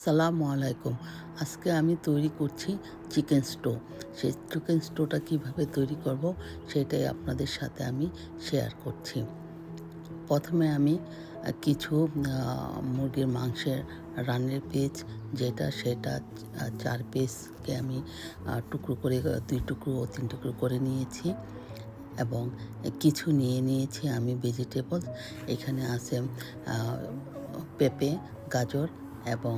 সালামু আলাইকুম। আজকে আমি তৈরি করছি চিকেন স্টো। সেই চিকেন স্টোটা কীভাবে তৈরি করব সেটাই আপনাদের সাথে আমি শেয়ার করছি। প্রথমে আমি কিছু মুরগির মাংসের রানের পিস সেটা 4 পিসকে আমি টুকরো করে 2 টুকরো ও 3 টুকরো করে নিয়েছি এবং কিছু নিয়েছি আমি ভেজিটেবলস। এখানে আছে পেঁপে, গাজর এবং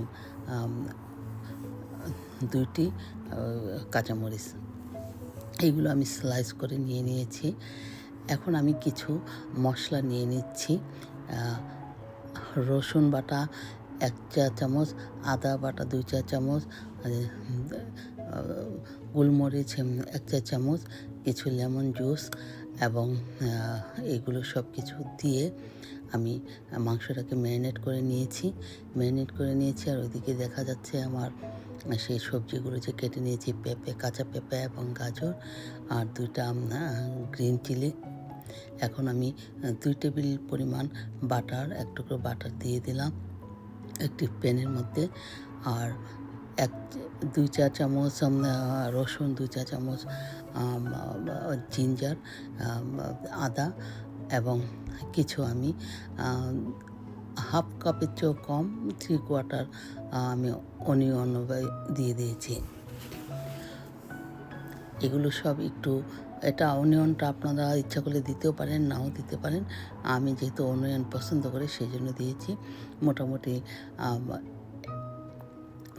2টি কাঁচামরিচ। এইগুলো আমি স্লাইস করে নিয়েছি। এখন আমি কিছু মশলা নিয়ে নিচ্ছি। রসুন বাটা 1 চা চামচ, আদা বাটা 2 চা চামচ, গোলমরিচ 1 চা চামচ, কিছু লেমন জুস এবং এগুলো সব কিছু দিয়ে আমি মাংসটাকে ম্যারিনেট করে নিয়েছি। আর ওইদিকে দেখা যাচ্ছে আমার সেই সবজিগুলো যে কেটে নিয়েছি, কাঁচা পেঁপে এবং গাজর আর 2টা গ্রিন চিলি। এখন আমি 2 টেবিল পরিমাণ এক টুকরো বাটার দিয়ে দিলাম একটি প্যানের মধ্যে। আর 2 চা চামচ রসুন, 2 চা চামচ জিঞ্জার, আদা এবং কিছু আমি হাফ কাপের চেয়েও কম 3/4 আমি অনিয়ন দিয়ে দিয়েছি। এগুলো সব এটা অনিয়নটা আপনারা ইচ্ছা করলে দিতেও পারেন, নাও দিতে পারেন। আমি যেহেতু অনিয়ন পছন্দ করি সেই জন্য দিয়েছি। মোটামুটি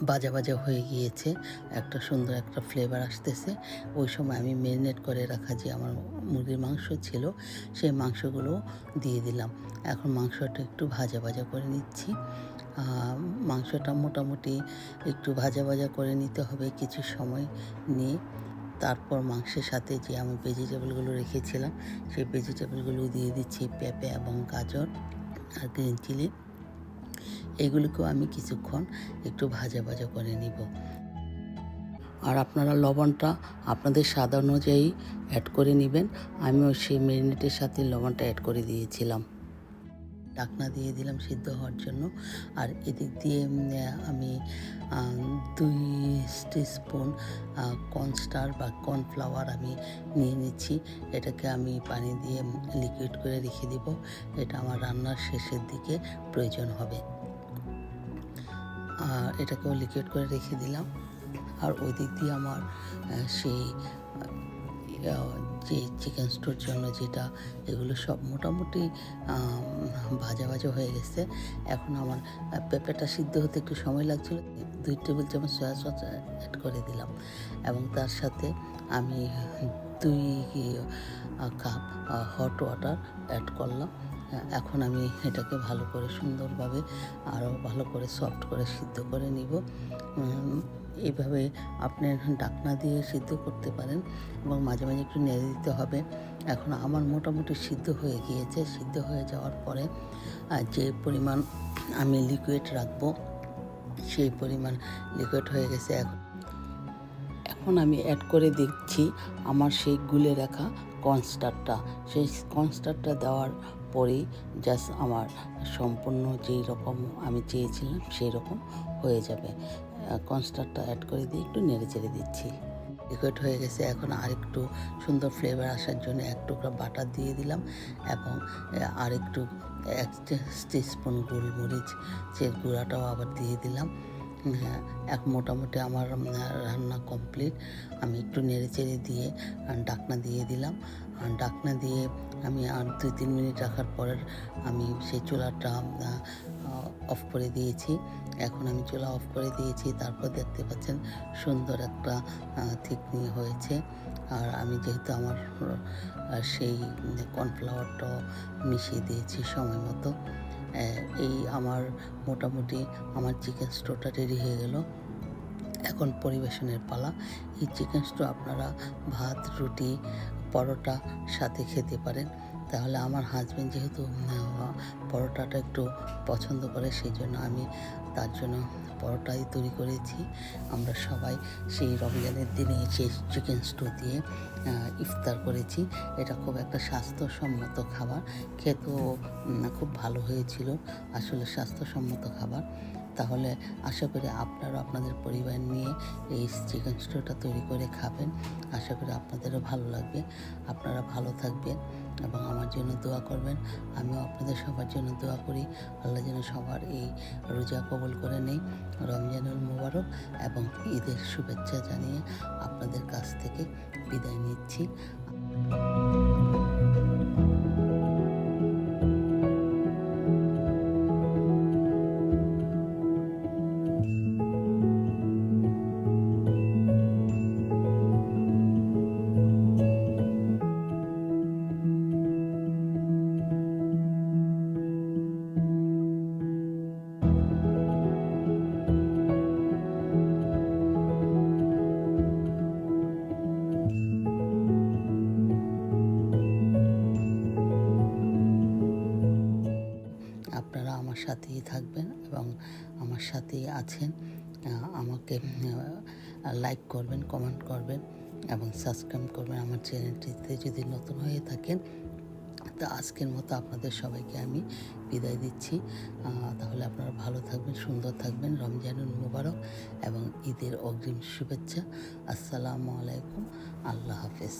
ভাজা হয়ে গিয়েছে, একটা সুন্দর একটা ফ্লেভার আসতেছে। ওই সময় আমি ম্যারিনেট করে রাখা যে আমার মুরগির মাংস ছিল সেই মাংসগুলো দিয়ে দিলাম। এখন মাংসটা একটু ভাজা করে নিচ্ছি। মাংসটা মোটামুটি একটু ভাজা করে নিতে হবে কিছু সময় নিয়ে। তারপর মাংসের সাথে যে আমি ভেজিটেবলগুলো রেখেছিলাম সেই ভেজিটেবলগুলো দিয়ে দিচ্ছি, পেঁপে এবং গাজর আর গ্রিন চিলি। এগুলোকেও আমি কিছুক্ষণ একটু ভাজা করে নিব। আর আপনারা লবণটা আপনাদের স্বাদ অনুযায়ী অ্যাড করে নেবেন। আমিও সেই ম্যারিনেটের সাথে লবণটা অ্যাড করে দিয়েছিলাম। ঢাকনা দিয়ে দিলাম সিদ্ধ হওয়ার জন্য। আর এদিক দিয়ে আমি 2 টিস্পুন কর্নস্টার বা কর্নফ্লাওয়ার আমি নিয়ে নিচ্ছি। এটাকে আমি পানি দিয়ে লিকুইড করে রেখে দিব। এটা আমার রান্নার শেষের দিকে প্রয়োজন হবে। এটাকেও লিকুইড করে রেখে দিলাম। আর ওই দিক দিয়ে আমার সেই যে চিকেন স্টোর জন্য এগুলো সব মোটামুটি ভাজা হয়ে গেছে। এখন আমার পেঁপেটা সিদ্ধ হতে একটু সময় লাগছিল। 2 টেবিল চামচ সয়া সস অ্যাড করে দিলাম এবং তার সাথে আমি 2 কাপ হট ওয়াটার অ্যাড করলাম। এখন আমি এটাকে ভালো করে সুন্দরভাবে আরও ভালো করে সফট করে সিদ্ধ করে নিব। এইভাবে আপনি ঢাকনা দিয়ে সিদ্ধ করতে পারেন এবং মাঝে একটু নেড়ে দিতে হবে। এখন আমার মোটামুটি সিদ্ধ হয়ে গিয়েছে। সিদ্ধ হয়ে যাওয়ার পরে যে পরিমাণ আমি লিকুইড রাখবো সেই পরিমাণ লিকুইড হয়ে গেছে। এখন আমি অ্যাড করে দেখছি আমার সেই গুলে রাখা কর্নস্টারটা। সেই কর্নস্টারটা দেওয়ার পরেই জাস্ট আমার সম্পূর্ণ যেই রকম আমি চেয়েছিলাম সেই রকম হয়ে যাবে। কর্নস্টারটা অ্যাড করে দিয়ে একটু নেড়ে দিচ্ছি। লিকুইড হয়ে গেছে। এখন আরেকটু সুন্দর ফ্লেভার আসার জন্য 1 টুকরা বাটার দিয়ে দিলাম এবং আরেকটু 1 টিস্পুন গোলমরিচ যে গুঁড়াটাও আবার দিয়ে দিলাম। মোটামুটি আমার রান্না কমপ্লিট। আমি একটু নেড়ে দিয়ে ঢাকনা দিয়ে দিলাম। ঢাকনা দিয়ে আমি আর 2-3 মিনিট রাখার পর আমি সেই চুলাটা অফ করে দিয়েছি। এখন আমি চুলা অফ করে দিয়েছি। তারপর দেখতে পাচ্ছেন সুন্দর একটা থিকনি হয়েছে। আর আমি যেহেতু আমার সেই কর্নফ্লাওয়ারটাও মিশিয়ে দিয়েছি সময় মতো, এই আমার মোটামুটি আমার চিকেন স্টোটা রেডি হয়ে গেল। এখন পরিবেশনের পালা। এই চিকেন স্টো আপনারা ভাত, রুটি, পরোটা সাথে খেতে পারেন। তাহলে আমার হাজব্যান্ড যেহেতু পরোটাটা একটু পছন্দ করে সেই জন্য আমি তার জন্য পরোটাই তৈরি করেছি। আমরা সবাই সেই রমজানের দিনে সেই চিকেন স্টো দিয়ে ইফতার করেছি। এটা খুব একটা স্বাস্থ্যসম্মত খাবার, খেতেও খুব ভালো হয়েছিল। আসলে স্বাস্থ্যসম্মত খাবার। তাহলে আশা করি আপনারা আপনাদের পরিবার নিয়ে এই চিকেন স্টুটা তৈরি করে খাবেন। আশা করি আপনাদেরও ভালো লাগবে। আপনারা ভালো থাকবেন এবং আমার জন্য দোয়া করবেন। আমিও আপনাদের সবার জন্য দোয়া করি। আল্লাহ যেন সবার এই রোজা কবুল করে নেয়। রমজানুল মুবারক এবং ঈদের শুভেচ্ছা জানিয়ে আপনাদের কাছ থেকে বিদায় নিচ্ছি। আপনারা আমার সাথেই থাকবেন এবং আমার সাথেই আছেন। আমাকে লাইক করবেন, কমেন্ট করবেন এবং সাবস্ক্রাইব করবেন আমার চ্যানেলটিতে যদি নতুন হয়ে থাকেন। তো আজকের মতো আপনাদের সবাইকে আমি বিদায় দিচ্ছি। তাহলে আপনারা ভালো থাকবেন, সুন্দর থাকবেন। রমজানুল মুবারক এবং ঈদের অগ্রিম শুভেচ্ছা। আসসালামু আলাইকুম। আল্লাহ হাফেজ।